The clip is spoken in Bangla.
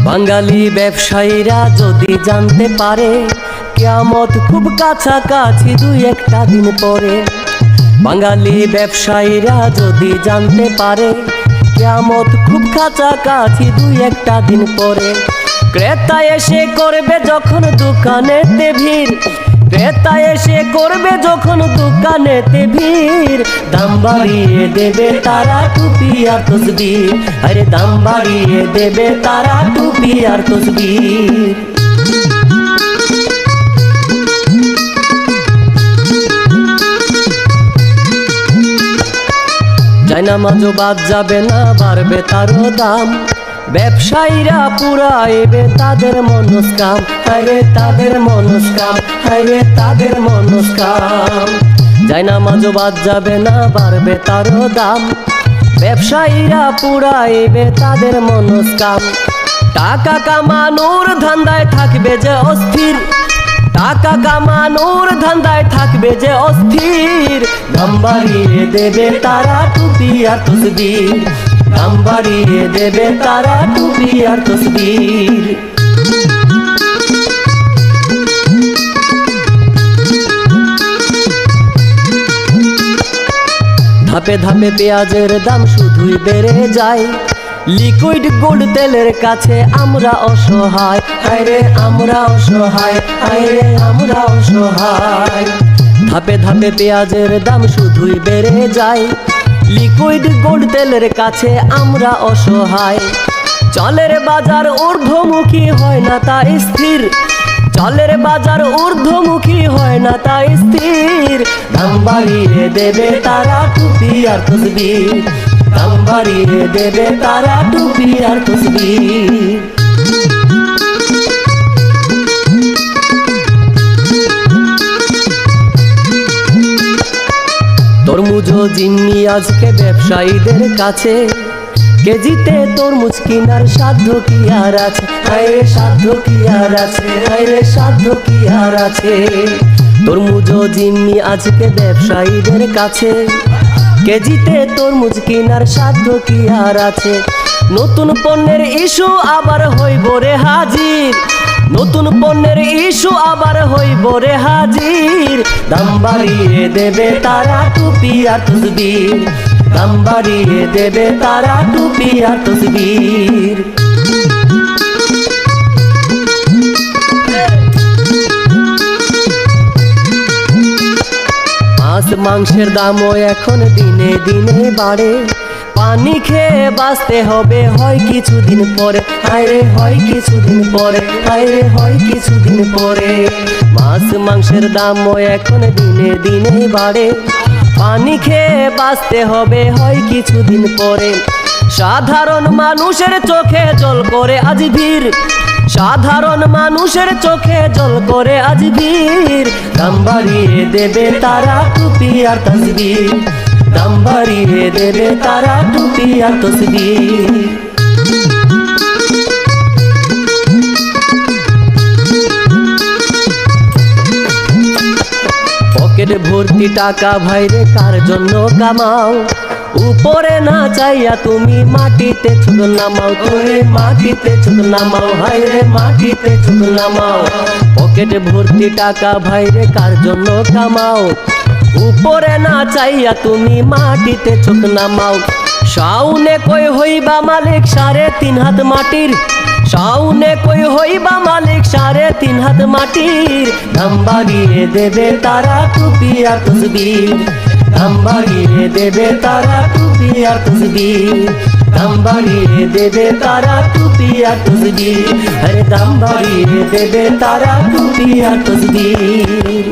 বাঙালি ব্যবসায়ীরা যদি জানতে পারে কিয়ামত খুব কাছাকাছি দুই একটা দিন পরে। বাঙালি ব্যবসায়ীরা যদি জানতে পারে কিয়ামত খুব কাছাকাছি দুই একটা দিন পরে। ক্রেতা এসে করবে যখন দোকানেতে ভিড়, ক্রেতা এসে করবে যখন দোকানেতে ভিড়, দাম বাড়িয়ে দেবে তারা টুপি আর তসবির। আরে দাম বাড়িয়ে দেবে তারা টুপি আর তসবির। জায়নামাজও বাদ যাবে না, বাড়বে তারও দাম। ব্যবসায়ীরা পুরাইবে তাদের মনস্কাম, হায়রে তাদের মনস্কাম, হায়রে তাদের মনস্কাম। জায়নামাজও বাদ যাবে না, বাড়বে তারও দাম। ব্যবসায়ীরা পুরাইবে তাদের মনস্কাম। টাকা কামানোর ধান্দায় থাকবে যে অস্থির, টাকা কামানোর ধান্দায় থাকবে যে অস্থির, দাম বাড়িয়ে দেবে তারা টুপি আর তসবির। দাম বাড়িয়ে দেবে তারা টুপি আর তসবির। ধাপে ধাপে পেঁয়াজের দাম শুধুই বেড়ে যায়, লিকুইড গোল্ড তেলের কাছে আমরা অসহায়, হায়রে আমরা অসহায়, হায়রে আমরা অসহায়। ধাপে ধাপে পেঁয়াজের দাম শুধুই বেড়ে যায়, লিকুইড গোল্ড তেলের কাছে আমরা অসহায়। চালের বাজার ঊর্ধ্বমুখী হয় না তা স্থির, চালের বাজার ঊর্ধ্বমুখী হয় না তা স্থির, দাম বাড়িয়ে দেবে তারা টুপি আর তসবির। দাম বাড়িয়ে দেবে তারা টুপি আর তসবির। তরমুজ জিম্মি আজকে ব্যবসায়ীদের কাছে, কেজিতে তরমুজ কিনার সাধ্য কি আর আছে, হায়রে সাধ্য কি আর আছে, হায়রে সাধ্য কি আর আছে। তরমুজ জিম্মি আজকে ব্যবসায়ীদের কাছে, কেজিতে তরমুজ কিনার সাধ্য কি আর আছে। নতুন পণ্যের ইস্যু আবার হইব রে হাজির, নতুন পণ্যের ইস্যু আবার হইব রে হাজির, দাম বাড়িয়ে দেবে তারা টুপি আর তসবির। দাম বাড়িয়ে দেবে তারা টুপি আর তসবির। মাছ মাংসের দামও এখন দিনে দিনে বাড়ে, পানি খেয়ে বাঁচতে হবে হয় কিছুদিন পরে, হায়রে হয় কিছুদিন পরে, হায়রে হয় কিছুদিন পরে। মাছ মাংসের দামও এখন দিনে দিনে বাড়ে, পানি খেয়ে বাঁচতে হবে হয় কিছুদিন পরে। সাধারণ মানুষের চোখে জল করে আজ ভিড়, সাধারণ মানুষের চোখে জল করে আজ ভিড়, দাম বাড়িয়ে দেবে তারা টুপি আর তসবির। দাম বাড়িয়ে দেবে তারা টুপি আর তসবির। পকেট ভর্তি টাকা ভাইরে কার জন্য কামাও, উপরে না চাইয়া তুমি মাটিতে ছুঁড় নামাও, তুমি মাটিতে ছুঁড় নামাও, হায়রে মাটিতে ছুঁড় নামাও। পকেট ভর্তি টাকা ভাইরে কার জন্য কামাও, উপরে না চাইয়া তুমি মাটিতে চোখ নামাও। শাউনে কই হইবা মালিক 3.5 হাত মাটির, শাউনে কই হইবা মালিক 3.5 হাত মাটির, দাম বাড়িয়ে দেবে তারা টুপি আর তসবির। দাম বাড়িয়ে দেবে তারা টুপি আর তসবির। দাম বাড়িয়ে দেবে তারা টুপি আর তসবির। আরে দাম বাড়িয়ে দেবে তারা টুপি আর তসবির।